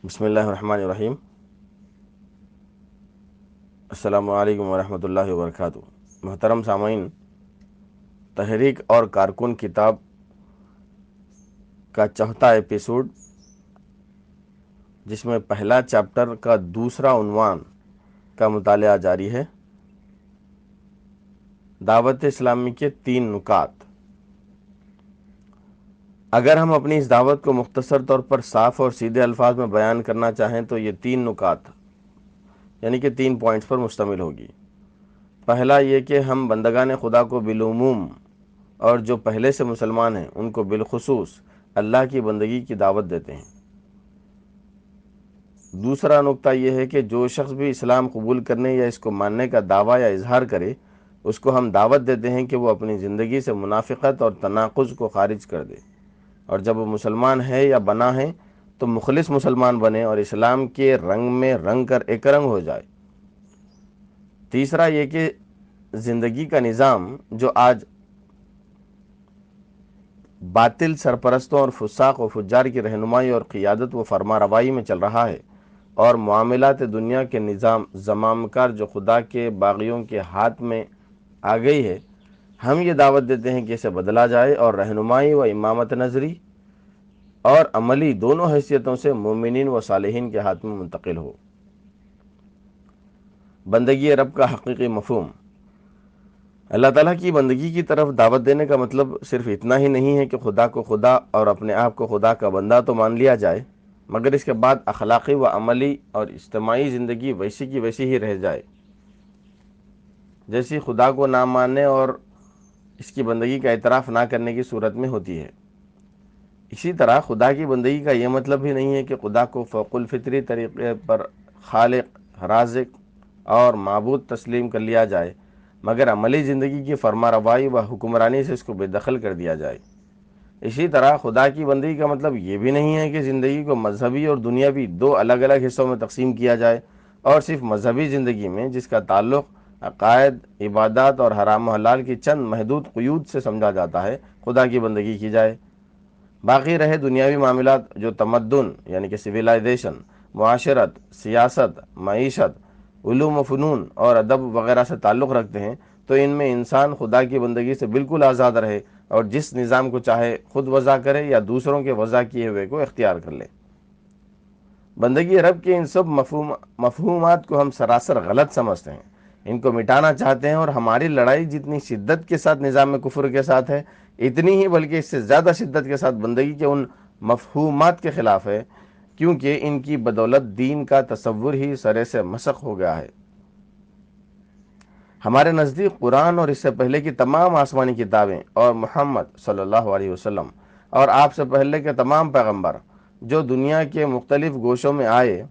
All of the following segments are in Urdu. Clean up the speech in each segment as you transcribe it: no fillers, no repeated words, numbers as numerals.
بسم اللہ الرحمن الرحیم۔ السلام علیکم ورحمۃ اللہ وبرکاتہ۔ محترم سامعین، تحریک اور کارکن کتاب کا چوتھا ایپیسوڈ، جس میں پہلا چیپٹر کا دوسرا عنوان کا مطالعہ جاری ہے، دعوت اسلامی کے 3 نکات۔ اگر ہم اپنی اس دعوت کو مختصر طور پر صاف اور سیدھے الفاظ میں بیان کرنا چاہیں تو یہ 3 نکات یعنی کہ 3 پوائنٹس پر مشتمل ہوگی۔ پہلا یہ کہ ہم بندگان خدا کو بالعموم اور جو پہلے سے مسلمان ہیں ان کو بالخصوص اللہ کی بندگی کی دعوت دیتے ہیں۔ دوسرا نقطہ یہ ہے کہ جو شخص بھی اسلام قبول کرنے یا اس کو ماننے کا دعویٰ یا اظہار کرے، اس کو ہم دعوت دیتے ہیں کہ وہ اپنی زندگی سے منافقت اور تناقض کو خارج کر دے، اور جب وہ مسلمان ہے یا بنا ہے تو مخلص مسلمان بنے اور اسلام کے رنگ میں رنگ کر ایک رنگ ہو جائے۔ تیسرا یہ کہ زندگی کا نظام جو آج باطل سرپرستوں اور فساق و فجار کی رہنمائی اور قیادت و فرما روائی میں چل رہا ہے، اور معاملات دنیا کے نظام زمام کار جو خدا کے باغیوں کے ہاتھ میں آ گئی ہے، ہم یہ دعوت دیتے ہیں کہ اسے بدلا جائے اور رہنمائی و امامت نظری اور عملی دونوں حیثیتوں سے مومنین و صالحین کے ہاتھ میں منتقل ہو۔ بندگی رب کا حقیقی مفہوم۔ اللہ تعالیٰ کی بندگی کی طرف دعوت دینے کا مطلب صرف اتنا ہی نہیں ہے کہ خدا کو خدا اور اپنے آپ کو خدا کا بندہ تو مان لیا جائے، مگر اس کے بعد اخلاقی و عملی اور اجتماعی زندگی ویسی کی ویسی ہی رہ جائے جیسی خدا کو نہ ماننے اور اس کی بندگی کا اعتراف نہ کرنے کی صورت میں ہوتی ہے۔ اسی طرح خدا کی بندگی کا یہ مطلب بھی نہیں ہے کہ خدا کو فوق الفطری طریقے پر خالق، رازق اور معبود تسلیم کر لیا جائے، مگر عملی زندگی کی فرما روائی و حکمرانی سے اس کو بے دخل کر دیا جائے۔ اسی طرح خدا کی بندگی کا مطلب یہ بھی نہیں ہے کہ زندگی کو مذہبی اور دنیاوی 2 الگ الگ حصوں میں تقسیم کیا جائے، اور صرف مذہبی زندگی میں، جس کا تعلق عقائد، عبادات اور حرام و حلال کی چند محدود قیود سے سمجھا جاتا ہے، خدا کی بندگی کی جائے۔ باقی رہے دنیاوی معاملات جو تمدن یعنی کہ سویلائزیشن، معاشرت، سیاست، معیشت، علوم و فنون اور ادب وغیرہ سے تعلق رکھتے ہیں، تو ان میں انسان خدا کی بندگی سے بالکل آزاد رہے اور جس نظام کو چاہے خود وضع کرے یا دوسروں کے وضع کیے ہوئے کو اختیار کر لے۔ بندگی رب کے ان سب مفہومات کو ہم سراسر غلط سمجھتے ہیں، ان کو مٹانا چاہتے ہیں، اور ہماری لڑائی جتنی شدت کے ساتھ نظام کفر کے ساتھ ہے، اتنی ہی بلکہ اس سے زیادہ شدت کے ساتھ بندگی کے ان مفہومات کے خلاف ہے، کیونکہ ان کی بدولت دین کا تصور ہی سرے سے مسخ ہو گیا ہے۔ ہمارے نزدیک قرآن اور اس سے پہلے کی تمام آسمانی کتابیں اور محمد صلی اللہ علیہ وسلم اور آپ سے پہلے کے تمام پیغمبر جو دنیا کے مختلف گوشوں میں آئے،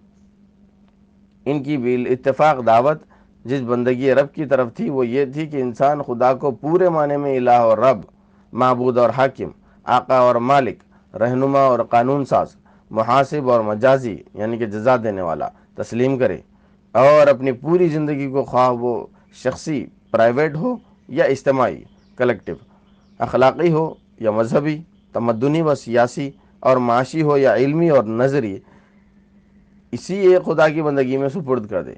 ان کی بالاتفاق دعوت جس بندگی رب کی طرف تھی وہ یہ تھی کہ انسان خدا کو پورے معنی میں الہ اور رب، معبود اور حاکم، آقا اور مالک، رہنما اور قانون ساز، محاسب اور مجازی یعنی کہ جزا دینے والا تسلیم کرے، اور اپنی پوری زندگی کو خواہ وہ شخصی پرائیویٹ ہو یا اجتماعی کلیکٹیو، اخلاقی ہو یا مذہبی، تمدنی و سیاسی اور معاشی ہو یا علمی اور نظری، اسی ایک خدا کی بندگی میں سپرد کر دے۔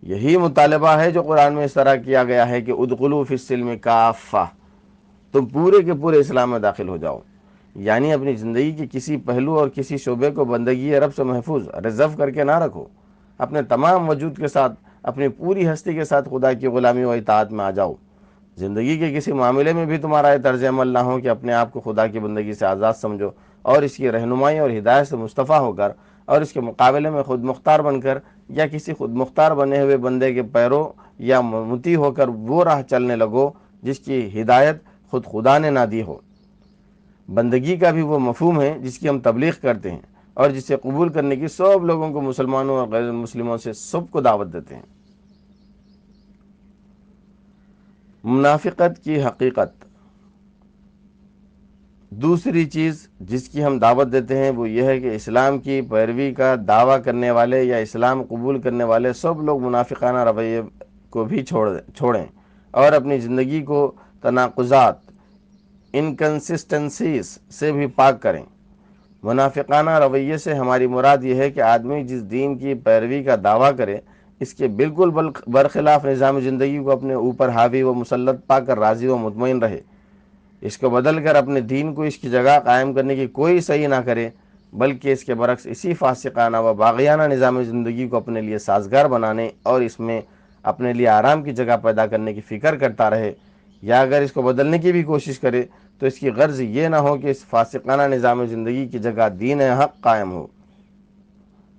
یہی مطالبہ ہے جو قرآن میں اس طرح کیا گیا ہے کہ ادخلوا فی السلم کافہ، تم پورے کے پورے اسلام میں داخل ہو جاؤ، یعنی اپنی زندگی کے کسی پہلو اور کسی شعبے کو بندگی رب سے محفوظ ریزرو کر کے نہ رکھو، اپنے تمام وجود کے ساتھ، اپنی پوری ہستی کے ساتھ خدا کی غلامی و اطاعت میں آ جاؤ۔ زندگی کے کسی معاملے میں بھی تمہارا یہ طرز عمل نہ ہو کہ اپنے آپ کو خدا کی بندگی سے آزاد سمجھو اور اس کی رہنمائی اور ہدایت سے مصطفیٰ ہو کر، اور اس کے مقابلے میں خود مختار بن کر یا کسی خود مختار بنے ہوئے بندے کے پیرو یا مطیع ہو کر وہ راہ چلنے لگو جس کی ہدایت خود خدا نے نہ دی ہو۔ بندگی کا بھی وہ مفہوم ہے جس کی ہم تبلیغ کرتے ہیں اور جسے قبول کرنے کی سب لوگوں کو، مسلمانوں اور غیر مسلموں سے سب کو دعوت دیتے ہیں۔ منافقت کی حقیقت۔ دوسری چیز جس کی ہم دعوت دیتے ہیں وہ یہ ہے کہ اسلام کی پیروی کا دعویٰ کرنے والے یا اسلام قبول کرنے والے سب لوگ منافقانہ رویے کو بھی چھوڑیں اور اپنی زندگی کو تناقضات، انکنسسٹنسیز سے بھی پاک کریں۔ منافقانہ رویے سے ہماری مراد یہ ہے کہ آدمی جس دین کی پیروی کا دعویٰ کرے اس کے بالکل برخلاف نظام زندگی کو اپنے اوپر حاوی و مسلط پا کر راضی و مطمئن رہے، اس کو بدل کر اپنے دین کو اس کی جگہ قائم کرنے کی کوئی صحیح نہ کرے، بلکہ اس کے برعکس اسی فاسقانہ و باغیانہ نظام زندگی کو اپنے لیے سازگار بنانے اور اس میں اپنے لیے آرام کی جگہ پیدا کرنے کی فکر کرتا رہے، یا اگر اس کو بدلنے کی بھی کوشش کرے تو اس کی غرض یہ نہ ہو کہ اس فاسقانہ نظام زندگی کی جگہ دین حق قائم ہو،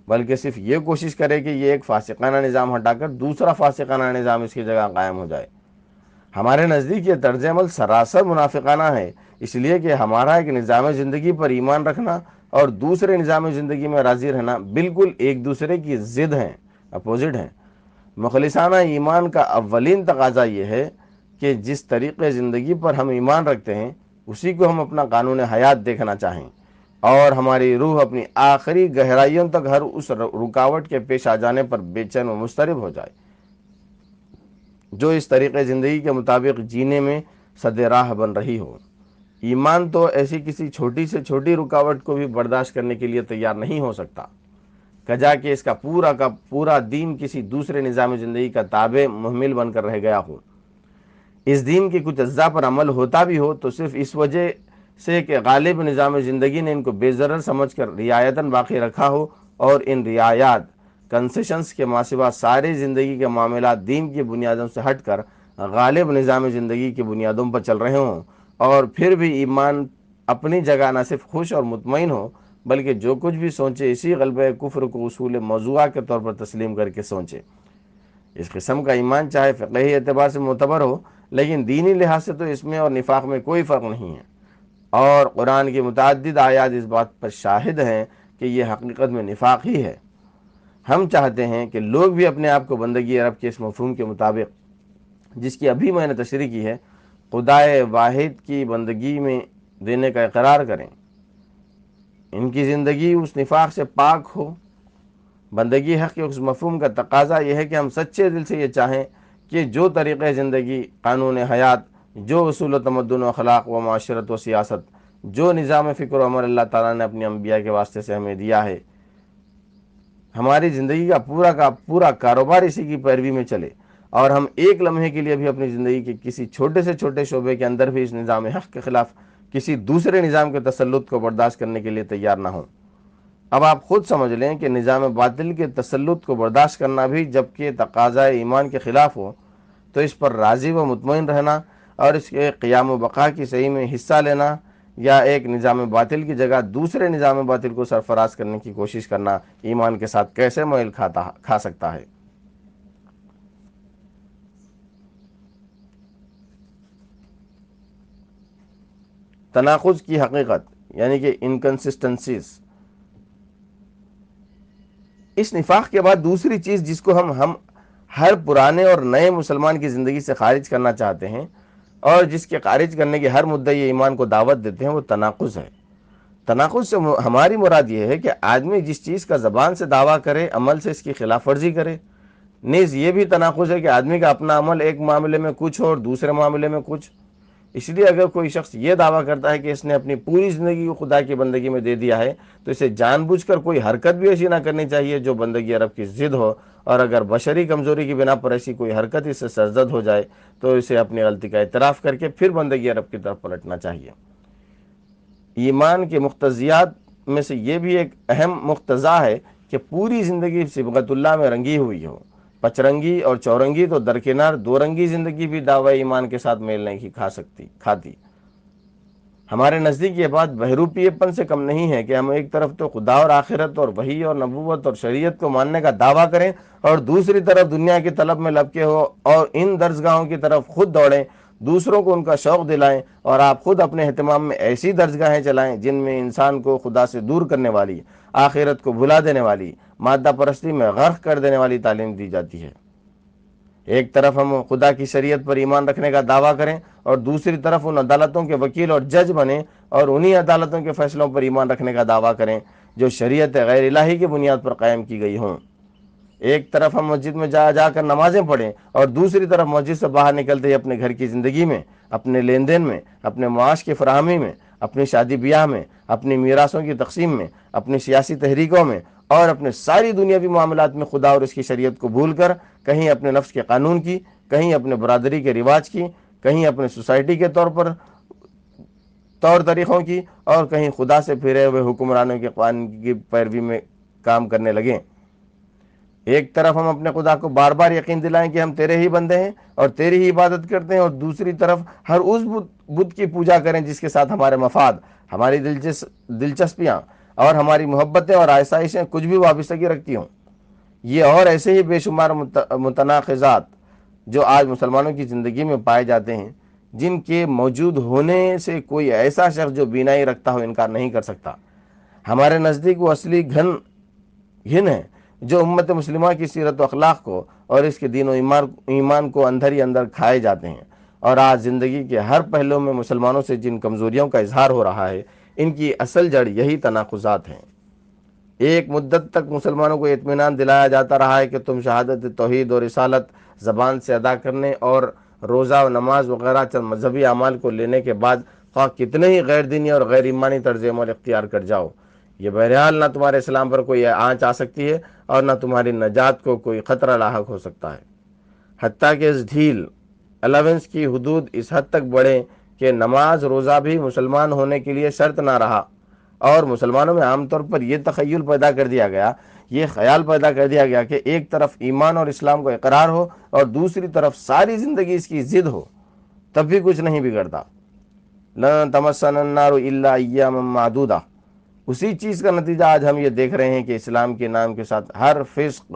بلکہ صرف یہ کوشش کرے کہ یہ ایک فاسقانہ نظام ہٹا کر دوسرا فاسقانہ نظام اس کی جگہ قائم ہو جائے۔ ہمارے نزدیک یہ طرز عمل سراسر منافقانہ ہے، اس لیے کہ ہمارا ایک نظام زندگی پر ایمان رکھنا اور دوسرے نظام زندگی میں راضی رہنا بالکل ایک دوسرے کی ضد ہیں، اپوزٹ ہیں۔ مخلصانہ ایمان کا اولین تقاضا یہ ہے کہ جس طریقے زندگی پر ہم ایمان رکھتے ہیں اسی کو ہم اپنا قانون حیات دیکھنا چاہیں، اور ہماری روح اپنی آخری گہرائیوں تک ہر اس رکاوٹ کے پیش آ جانے پر بے چین و مضطرب ہو جائے جو اس طریقے زندگی کے مطابق جینے میں سد راہ بن رہی ہو۔ ایمان تو ایسی کسی چھوٹی سے چھوٹی رکاوٹ کو بھی برداشت کرنے کے لیے تیار نہیں ہو سکتا، کجا کہ اس کا پورا دین کسی دوسرے نظام زندگی کا تابع محمل بن کر رہ گیا ہو۔ اس دین کے کچھ اجزاء پر عمل ہوتا بھی ہو تو صرف اس وجہ سے کہ غالب نظام زندگی نے ان کو بے ضرر سمجھ کر رعایتاً باقی رکھا ہو، اور ان رعایات کنسیشنز کے ماسوا ساری زندگی کے معاملات دین کی بنیادوں سے ہٹ کر غالب نظام زندگی کی بنیادوں پر چل رہے ہوں، اور پھر بھی ایمان اپنی جگہ نہ صرف خوش اور مطمئن ہو بلکہ جو کچھ بھی سوچے اسی غلبہ کفر کو اصول موضوعہ کے طور پر تسلیم کر کے سوچے۔ اس قسم کا ایمان چاہے فقہی اعتبار سے معتبر ہو لیکن دینی لحاظ سے تو اس میں اور نفاق میں کوئی فرق نہیں ہے، اور قرآن کی متعدد آیات اس بات پر شاہد ہیں کہ یہ حقیقت میں نفاق ہی ہے۔ ہم چاہتے ہیں کہ لوگ بھی اپنے آپ کو بندگی رب کے اس مفہوم کے مطابق جس کی ابھی میں نے تشریح کی ہے خدائے واحد کی بندگی میں دینے کا اقرار کریں، ان کی زندگی اس نفاق سے پاک ہو۔ بندگی حق کے اس مفہوم کا تقاضا یہ ہے کہ ہم سچے دل سے یہ چاہیں کہ جو طریقے زندگی، قانون حیات، جو اصول و تمدن و اخلاق و معاشرت و سیاست، جو نظام فکر و عمل اللہ تعالیٰ نے اپنی انبیاء کے واسطے سے ہمیں دیا ہے، ہماری زندگی کا پورا کاروبار اسی کی پیروی میں چلے، اور ہم ایک لمحے کے لیے بھی اپنی زندگی کے کسی چھوٹے سے چھوٹے شعبے کے اندر بھی اس نظام حق کے خلاف کسی دوسرے نظام کے تسلط کو برداشت کرنے کے لیے تیار نہ ہوں۔ اب آپ خود سمجھ لیں کہ نظام باطل کے تسلط کو برداشت کرنا بھی جبکہ تقاضۂ ایمان کے خلاف ہو تو اس پر راضی و مطمئن رہنا اور اس کے قیام و بقا کی صحیح میں حصہ لینا، یا ایک نظام باطل کی جگہ دوسرے نظام باطل کو سرفراز کرنے کی کوشش کرنا ایمان کے ساتھ کیسے میل کھا سکتا ہے؟ تناقض کی حقیقت یعنی کہ انکنسسٹنسیز۔ اس نفاق کے بعد دوسری چیز جس کو ہم ہر پرانے اور نئے مسلمان کی زندگی سے خارج کرنا چاہتے ہیں اور جس کے خارج کرنے کی ہر مدعی ایمان کو دعوت دیتے ہیں وہ تناقض ہے۔ تناقض سے ہماری مراد یہ ہے کہ آدمی جس چیز کا زبان سے دعویٰ کرے عمل سے اس کی خلاف ورزی کرے۔ نیز یہ بھی تناقض ہے کہ آدمی کا اپنا عمل ایک معاملے میں کچھ ہو اور دوسرے معاملے میں کچھ۔ اس لیے اگر کوئی شخص یہ دعویٰ کرتا ہے کہ اس نے اپنی پوری زندگی کو خدا کی بندگی میں دے دیا ہے تو اسے جان بوجھ کر کوئی حرکت بھی ایسی نہ کرنی چاہیے جو بندگی رب کی ضد ہو، اور اگر بشری کمزوری کی بنا پر ایسی کوئی حرکت اس سے سرزد ہو جائے تو اسے اپنی غلطی کا اعتراف کر کے پھر بندگی رب کی طرف پلٹنا چاہیے۔ ایمان کے مقتضیات میں سے یہ بھی ایک اہم مقتضا ہے کہ پوری زندگی صبغت اللہ میں رنگی ہوئی ہو۔ پچرنگی اور چورنگی تو درکنار، دو رنگی زندگی بھی دعوی ایمان کے ساتھ میل نہیں کھاتی۔ ہمارے نزدیک یہ بات بہروپیے پن سے کم نہیں ہے کہ ہم ایک طرف تو خدا اور آخرت اور وحی اور نبوت اور شریعت کو ماننے کا دعویٰ کریں اور دوسری طرف دنیا کی طلب میں لپکے ہو اور ان درسگاہوں کی طرف خود دوڑیں، دوسروں کو ان کا شوق دلائیں، اور آپ خود اپنے اہتمام میں ایسی درسگاہیں چلائیں جن میں انسان کو خدا سے دور کرنے والی، آخرت کو بھلا دینے والی، مادہ پرستی میں غرق کر دینے والی تعلیم دی جاتی ہے۔ ایک طرف ہم خدا کی شریعت پر ایمان رکھنے کا دعویٰ کریں اور دوسری طرف ان عدالتوں کے وکیل اور جج بنیں اور انہی عدالتوں کے فیصلوں پر ایمان رکھنے کا دعویٰ کریں جو شریعت غیر الہی کی بنیاد پر قائم کی گئی ہوں۔ ایک طرف ہم مسجد میں جا کر نمازیں پڑھیں اور دوسری طرف مسجد سے باہر نکلتے ہی اپنے گھر کی زندگی میں، اپنے لین دین میں، اپنے معاش کی فراہمی میں، اپنی شادی بیاہ میں، اپنی میراثوں کی تقسیم میں، اپنی سیاسی تحریکوں میں اور اپنے ساری دنیاوی معاملات میں خدا اور اس کی شریعت کو بھول کر کہیں اپنے نفس کے قانون کی، کہیں اپنے برادری کے رواج کی، کہیں اپنے سوسائٹی کے طور طریقوں کی، اور کہیں خدا سے پھرے ہوئے حکمرانوں کے قوانین کی پیروی میں کام کرنے لگیں۔ ایک طرف ہم اپنے خدا کو بار بار یقین دلائیں کہ ہم تیرے ہی بندے ہیں اور تیری ہی عبادت کرتے ہیں، اور دوسری طرف ہر اس بت کی پوجا کریں جس کے ساتھ ہمارے مفاد، ہماری دلچسپیاں اور ہماری محبتیں اور آسائشیں کچھ بھی وابستگی رکھتی ہوں۔ یہ اور ایسے ہی بے شمار متناقضات جو آج مسلمانوں کی زندگی میں پائے جاتے ہیں، جن کے موجود ہونے سے کوئی ایسا شخص جو بینائی رکھتا ہو انکار نہیں کر سکتا۔ ہمارے نزدیک وہ اصلی گھن ہے جو امت مسلمہ کی سیرت و اخلاق کو اور اس کے دین و ایمان کو اندر ہی اندر کھائے جاتے ہیں، اور آج زندگی کے ہر پہلو میں مسلمانوں سے جن کمزوریوں کا اظہار ہو رہا ہے، ان کی اصل جڑ یہی تناقضات ہیں۔ ایک مدت تک مسلمانوں کو اطمینان دلایا جاتا رہا ہے کہ تم شہادت توحید اور رسالت زبان سے ادا کرنے اور روزہ و نماز وغیرہ چند مذہبی اعمال کو لینے کے بعد خواہ کتنے ہی غیر دینی اور غیر ایمانی طرز عمل اختیار کر جاؤ، یہ بہرحال نہ تمہارے اسلام پر کوئی آنچ آ سکتی ہے اور نہ تمہاری نجات کو کوئی خطرہ لاحق ہو سکتا ہے۔ حتیٰ کہ اس ڈھیل الاونس کی حدود اس حد تک بڑھیں کہ نماز روزہ بھی مسلمان ہونے کے لیے شرط نہ رہا، اور مسلمانوں میں عام طور پر یہ تخیل پیدا کر دیا گیا، یہ خیال پیدا کر دیا گیا کہ ایک طرف ایمان اور اسلام کو اقرار ہو اور دوسری طرف ساری زندگی اس کی ضد ہو، تب بھی کچھ نہیں بگڑتا۔ لن تمسنا النار الا ایاما معدودہ۔ اسی چیز کا نتیجہ آج ہم یہ دیکھ رہے ہیں کہ اسلام کے نام کے ساتھ ہر فسق،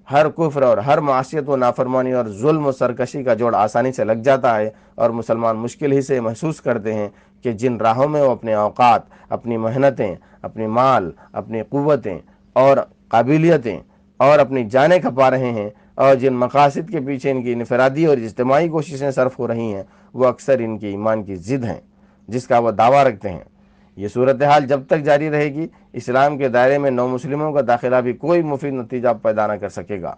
ہر کفر اور ہر معصیت و نافرمانی اور ظلم و سرکشی کا جوڑ آسانی سے لگ جاتا ہے، اور مسلمان مشکل ہی سے محسوس کرتے ہیں کہ جن راہوں میں وہ اپنے اوقات، اپنی محنتیں، اپنی مال، اپنی قوتیں اور قابلیتیں اور اپنی جانیں کھپا رہے ہیں، اور جن مقاصد کے پیچھے ان کی انفرادی اور اجتماعی کوششیں صرف ہو رہی ہیں، وہ اکثر ان کے ایمان کی ضد ہیں جس کا وہ دعویٰ رکھتے ہیں۔ یہ صورتحال جب تک جاری رہے گی، اسلام کے دائرے میں نو مسلموں کا داخلہ بھی کوئی مفید نتیجہ پیدا نہ کر سکے گا،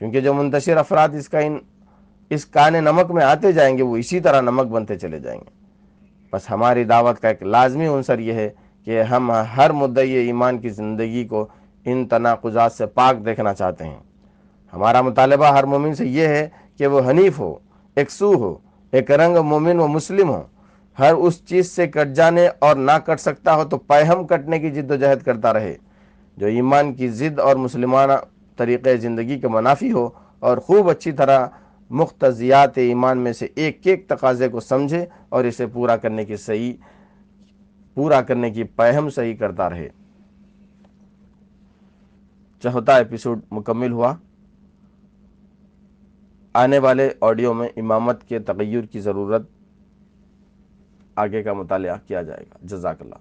کیونکہ جو منتشر افراد اس کان نمک میں آتے جائیں گے وہ اسی طرح نمک بنتے چلے جائیں گے۔ بس ہماری دعوت کا ایک لازمی عنصر یہ ہے کہ ہم ہر مدعی ایمان کی زندگی کو ان تناقضات سے پاک دیکھنا چاہتے ہیں۔ ہمارا مطالبہ ہر مومن سے یہ ہے کہ وہ حنیف ہو، یکسو ہو، ایک رنگ مومن و مسلم ہو، ہر اس چیز سے کٹ جانے اور نہ کٹ سکتا ہو تو پیہم کٹنے کی جد و جہد کرتا رہے جو ایمان کی ضد اور مسلمانہ طریقۂ زندگی کے منافی ہو، اور خوب اچھی طرح مقتضیات ایمان میں سے ایک ایک تقاضے کو سمجھے اور اسے پورا کرنے کی پیہم صحیح کرتا رہے۔ 4واں ایپیسوڈ مکمل ہوا۔ آنے والے آڈیو میں امامت کے تغیر کی ضرورت آگے کا مطالعہ کیا جائے گا۔ جزاک اللہ۔